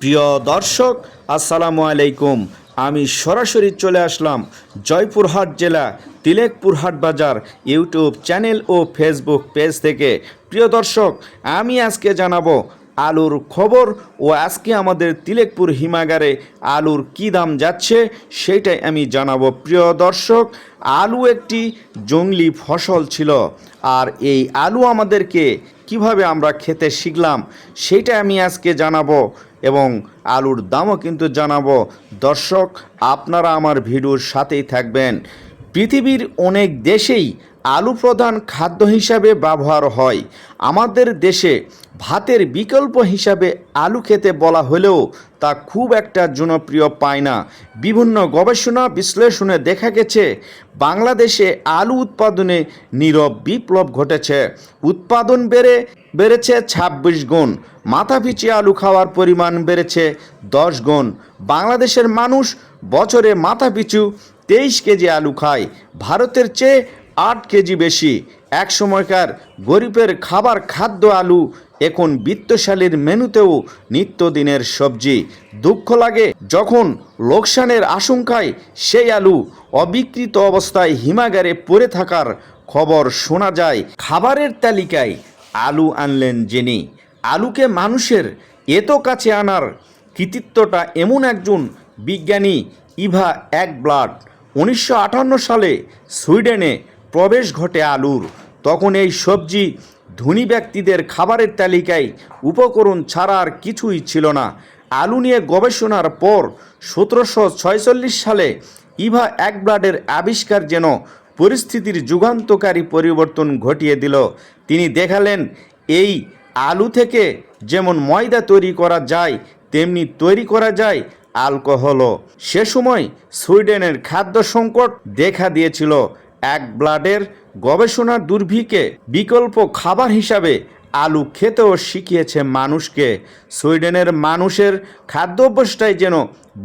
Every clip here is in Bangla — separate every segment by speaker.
Speaker 1: প্রিয় দর্শক, আসসালামু আলাইকুম। আমি সরাসরি চলে আসলাম জয়পুরহাট জেলা তিলেকপুরহাট বাজার ইউটিউব চ্যানেল ও ফেসবুক পেজ থেকে। প্রিয় দর্শক, আমি আজকে জানাবো আলুর খবর ও আজকে আমাদের তিলেকপুর হিমাগারে আলুর কী দাম যাচ্ছে সেইটাই আমি জানাবো। প্রিয় দর্শক, আলু একটি জংলি ফসল ছিল, আর এই আলু আমাদেরকে কিভাবে আমরা খেতে শিখলাম সেইটা আমি আজকে জানাবো এবং আলুর দামও কিন্তু জানাবো। দর্শক, আপনারা আমার ভিডিওর সাথেই থাকবেন। পৃথিবীর অনেক দেশেই আলু প্রধান খাদ্য হিসাবে ব্যবহার হয়। আমাদের দেশে ভাতের বিকল্প হিসাবে আলু খেতে বলা হলেও তা খুব একটা জনপ্রিয় পায় না। বিভিন্ন গবেষণা বিশ্লেষণে দেখা গেছে বাংলাদেশে আলু উৎপাদনে নীরব বিপ্লব ঘটেছে। উৎপাদন বেড়েছে ২৬ গুণ, মাথাপিছু আলু খাওয়ার পরিমাণ বেড়েছে ১০ গুণ। বাংলাদেশের মানুষ বছরে মাথাপিছু ২৩ কেজি আলু খায়, ভারতের চেয়ে ৮ কেজি বেশি। এক সময়কার গরিবের খাবার খাদ্য আলু এখন বিত্তশালীর মেনুতেও নিত্যদিনের সবজি। দুঃখ লাগে যখন লোকসানের আশঙ্কায় সেই আলু অবিকৃত অবস্থায় হিমাগারে পড়ে থাকার খবর শোনা যায়। খাবারের তালিকায় আলু আনলেন যিনি। আলুকে মানুষের এত কাছে আনার কৃতিত্বটা এমন একজন বিজ্ঞানী, ইভা একব্লাড। ১৯৫৮ সালে সুইডেনে প্রবেশ ঘটে আলুর। তখন এই সবজি ধনী ব্যক্তিদের খাবারের তালিকায় উপকরণ ছাড়া আর কিছুই ছিল না। আলু নিয়ে গবেষণার পর ১৭৪৬ সালে ইভা একব্লাডের আবিষ্কার যেন পরিস্থিতির যুগান্তকারী পরিবর্তন ঘটিয়ে দিল। তিনি দেখালেন এই আলু থেকে যেমন ময়দা তৈরি করা যায় তেমনি তৈরি করা যায় অ্যালকোহলও। সে সময় সুইডেনের খাদ্য সংকট দেখা দিয়েছিল। একব্লাডের গবেষণার দুর্ভিক্ষে বিকল্প খাবার হিসাবে আলু খেতেও শিখিয়েছে মানুষকে। সুইডেনের মানুষের খাদ্য অভ্যাসটাই যেন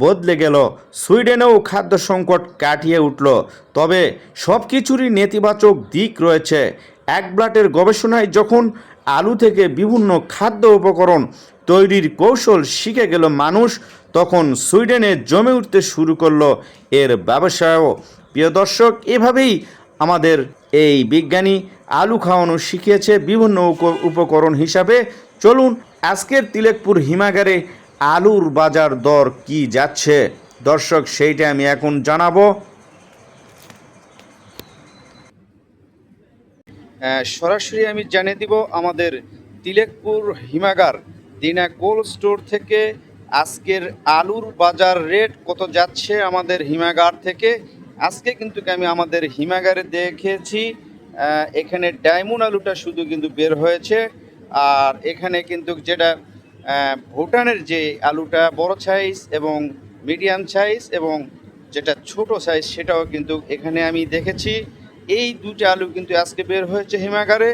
Speaker 1: বদলে গেল। সুইডেনেও খাদ্য সংকট কাটিয়ে উঠল। তবে সব কিছুরই নেতিবাচক দিক রয়েছে। একব্লাডের গবেষণায় যখন আলু থেকে বিভিন্ন খাদ্য উপকরণ তৈরির কৌশল শিখে গেল মানুষ, তখন সুইডেনে জমে উঠতে শুরু করলো এর ব্যবসায়ও। প্রিয় দর্শক, এভাবেই আমাদের এই বিজ্ঞানী আলু খাওয়ানো শিখিয়েছে বিভিন্ন উপকরণ হিসাবে। চলুন আজকের তিলেকপুর হিমাগারে আলুর বাজার দর কি যাচ্ছে দর্শক, সেইটা আমি এখন জানাবো। সরাসরি আমি জানিয়ে দিব আমাদের তিলেকপুর হিমাগার দিনা কোল্ড স্টোর থেকে আজকের আলুর বাজার রেট কত যাচ্ছে আমাদের হিমাগার থেকে। আজকে কিন্তু আমি আমাদের হিমাগারে দেখেছি এখানে ডায়মন্ড আলুটা শুধু কিন্তু বের হয়েছে, আর এখানে কিন্তু যেটা ভুটানের যে আলুটা বড় সাইজ এবং মিডিয়াম সাইজ এবং যেটা ছোট সাইজ সেটাও কিন্তু এখানে আমি দেখেছি। এই দুটো আলু কিন্তু আজকে বের হয়েছে হিমাগারে,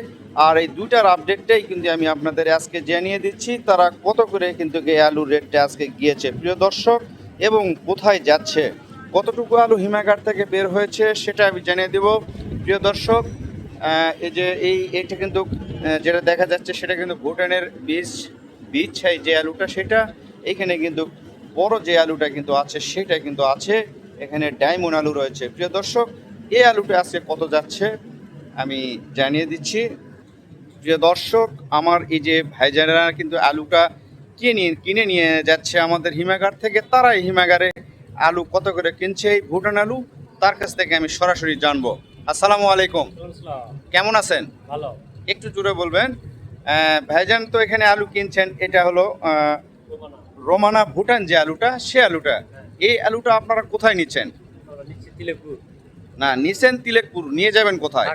Speaker 1: আর এই দুটার আপডেটটাই কিন্তু আমি আপনাদের আজকে জানিয়ে দিচ্ছি তারা কত করে কিন্তু এই আলুর রেটটা আজকে গিয়েছে প্রিয় দর্শক, এবং কোথায় যাচ্ছে, কতটুকু আলু হিমাগার থেকে বের হয়েছে সেটা আমি জানিয়ে দেব প্রিয় দর্শক। এই যে এইটা কিন্তু যেটা দেখা যাচ্ছে সেটা কিন্তু ভুটানের বীজ ছাই যে আলুটা, সেটা এখানে কিন্তু বড় যে আলুটা কিন্তু আছে সেটা কিন্তু আছে। এখানে ডায়মন্ড আলু রয়েছে প্রিয় দর্শক। এই আলুটা আজকে কত যাচ্ছে আমি জানিয়ে দিচ্ছি প্রিয় দর্শক। আমার এই যে ভাইজানেরা কিন্তু আলুটা কিনে নিয়ে যাচ্ছে আমাদের হিমাগার থেকে, তারা এই হিমাগারে আলু কত করে কিনছে এই ভুটান আলু, তার কাছ থেকে আমি সরাসরি জানবো। আসসালামু আলাইকুম, কেমন আছেন?
Speaker 2: ভালো।
Speaker 1: একটু জোরে বলবেন। ভাইজান তো এখানে আলু কিনছেন, এটা হলো রোমানা ভুটান যে আলুটা, সে আলুটা। এই আলুটা আপনারা কোথায় নিচ্ছেন? না, নিচ্ছেন তিলেকপুর, নিয়ে যাবেন কোথায়?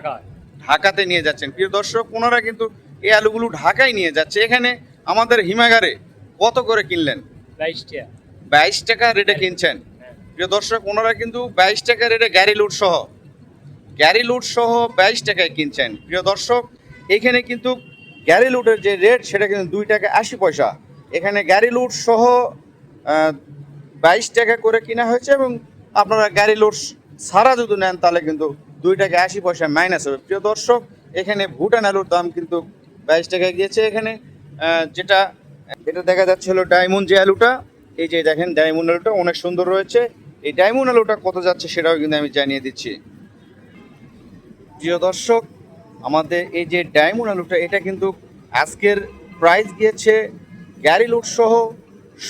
Speaker 1: ঢাকাতে নিয়ে যাচ্ছেন প্রিয় দর্শক। ওনারা কিন্তু এই আলুগুলো ঢাকায় নিয়ে যাচ্ছে। এখানে আমাদের হিমাগারে কত করে কিনলেন? 22 টাকা রেটে কিনছেন প্রিয় দর্শক। ওনারা কিন্তু 22 টাকা রেটে গাড়ি লুট সহ 22 টাকায় কিনছেন প্রিয় দর্শক। এখানে কিন্তু গাড়ি লুটের যে রেট সেটা কিন্তু 2 টাকা 80 পয়সা। এখানে গাড়ি লুট সহ 22 টাকা করে কিনা হয়েছে, এবং আপনারা গাড়ি লুট ছাড়া যদি নেন তাহলে কিন্তু 2 টাকা 80 পয়সা মাইনাস হবে প্রিয় দর্শক। এখানে ভুটান আলুর দাম কিন্তু 22 টাকায় গিয়েছে। এখানে যেটা এটা দেখা যাচ্ছে হলো ডায়মন্ড যে আলুটা, এই যে দেখেন ডায়মন্ড আলুটা অনেক সুন্দর রয়েছে। এই ডায়মন্ড আলুটা কত যাচ্ছে সেটাও কিন্তু আমি জানিয়ে দিচ্ছি। প্রিয় দর্শক, আমাদের এই যে ডায়মন্ড আলুটা এটা কিন্তু আজকের প্রাইস গিয়েছে গাড়ি লোড সহ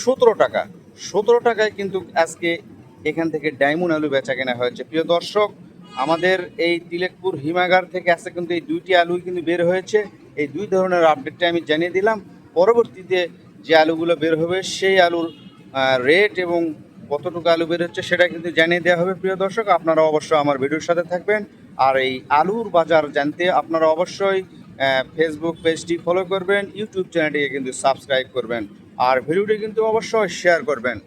Speaker 1: 17 টাকা। 17 টাকায় কিন্তু আজকে এখান থেকে ডায়মন্ড আলু বেচা কেনা হয়েছে। প্রিয় দর্শক, আমাদের এই তিলেকপুর হিমাগার থেকে আজকে কিন্তু এই দুইটি আলুই কিন্তু বের হয়েছে। এই দুই ধরনের আপডেটটা আমি জানিয়ে দিলাম। পরবর্তীতে যে আলুগুলো বের হবে সেই আলুর রেট এবং কতটুকু আলু বের হচ্ছে সেটা কিন্তু জানিয়ে দেওয়া হবে। প্রিয় দর্শক, আপনারা অবশ্যই আমার ভিডিওর সাথে থাকবেন। আর এই আলুর বাজার জানতে আপনারা অবশ্যই ফেসবুক পেজটি ফলো করবেন, ইউটিউব চ্যানেলটিকে কিন্তু সাবস্ক্রাইব করবেন, আর ভিডিওটি কিন্তু অবশ্যই শেয়ার করবেন।